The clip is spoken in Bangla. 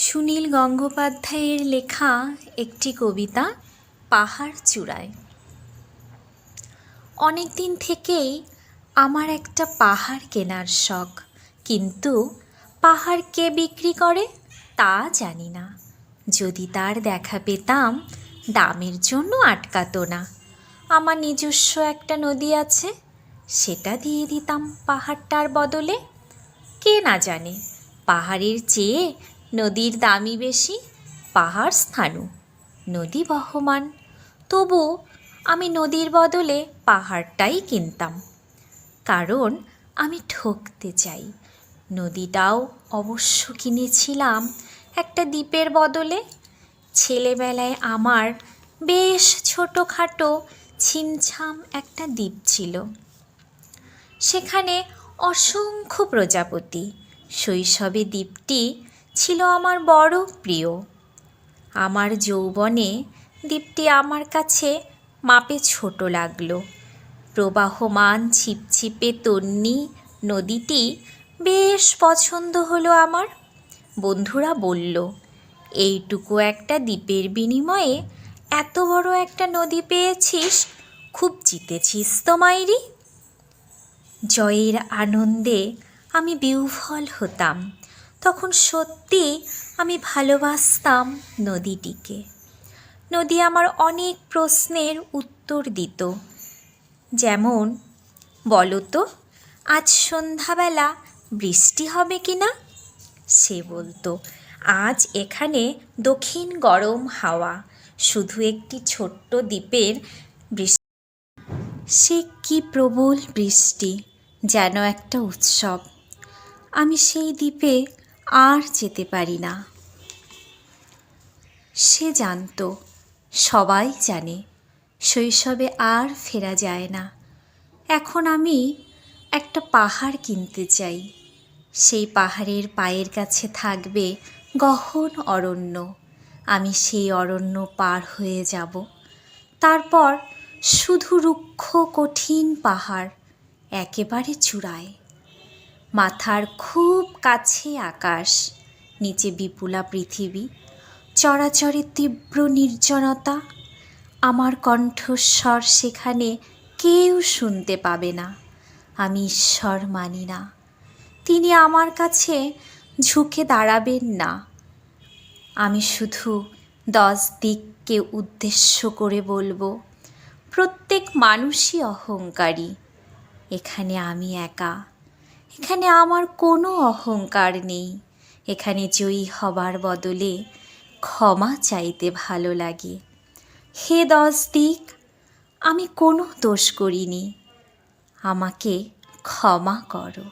সুনীল গঙ্গোপাধ্যায়ের লেখা একটি কবিতা পাহাড় চূড়ায়। অনেক দিন থেকেই আমার একটা পাহাড় কেনার শখ, কিন্তু পাহাড় কে বিক্রি করে তা জানি না। যদি তার দেখা পেতাম দামের জন্য আটকাতো না। আমার নিজস্ব একটা নদী আছে, সেটা দিয়ে দিতাম পাহাড়টার বদলে। কে না জানে পাহাড়ের চেয়ে নদীর দামই বেশি। পাহাড় স্থাণু, নদী বহমান, তবু আমি নদীর বদলে পাহাড়টাই কিনতাম, কারণ আমি ঠকতে চাই। নদীটাও অবশ্য কিনেছিলাম একটা দ্বীপের বদলে। ছেলেবেলায় আমার বেশ ছোটোখাটো ছিমছাম একটা দ্বীপ ছিল, সেখানে অসংখ্য প্রজাপতি। শৈশবে দ্বীপটি ছিল আমার বড় প্রিয়। আমার যৌবনে দ্বীপটি আমার কাছে মাপে ছোট লাগলো। প্রবাহমান ছিপছিপে তন্বী নদীটি বেশ পছন্দ হলো আমার। বন্ধুরা বলল, এইটুকু একটা দ্বীপের বিনিময়ে এত বড় একটা নদী পেয়েছিস, খুব জিতেছিস তো মাইরি। জয়ের আনন্দে আমি বিহ্বল হতাম। তখন সত্যি আমি ভালোবাসতাম নদীটিকে। নদী আমার অনেক প্রশ্নের উত্তর দিত, যেমন, বলো তো আজ সন্ধ্যাবেলা বৃষ্টি হবে কি না? সে বলতো, আজ এখানে দক্ষিণ গরম হাওয়া, শুধু একটি ছোট্ট দ্বীপের বৃষ্টি। সে কি প্রবল বৃষ্টি, যেন একটা উৎসব। আমি সেই দ্বীপে আর যেতে পারি না। সে জানতো, সবাই জানে, শৈশবে আর ফেরা যায় না। এখন আমি একটা পাহাড় কিনতে চাই। সেই পাহাড়ের পায়ের কাছে থাকবে গহন অরণ্য। আমি সেই অরণ্য পার হয়ে যাব। তারপর শুধু রুক্ষ কঠিন পাহাড়, একেবারে চূড়ায়। মাথার খুব কাছে আকাশ, নিচে বিপুলা পৃথিবী, চরাচরে তীব্র নির্জনতা। আমার কণ্ঠস্বর সেখানে কেউ শুনতে পাবে না। আমি ঈশ্বর মানি না, তিনি আমার কাছে ঝুঁকে দাঁড়াবেন না। আমি শুধু 10 দিককে উদ্দেশ্য করে বলবো, প্রত্যেক মানুষই অহংকারী। এখানে আমি একা, এখানে আমার কোনো অহংকার নেই। এখানে জয়ী হবার বদলে ক্ষমা চাইতে ভালো লাগে। হে 10 দিক, আমি কোনো দোষ করিনি, আমাকে ক্ষমা করো।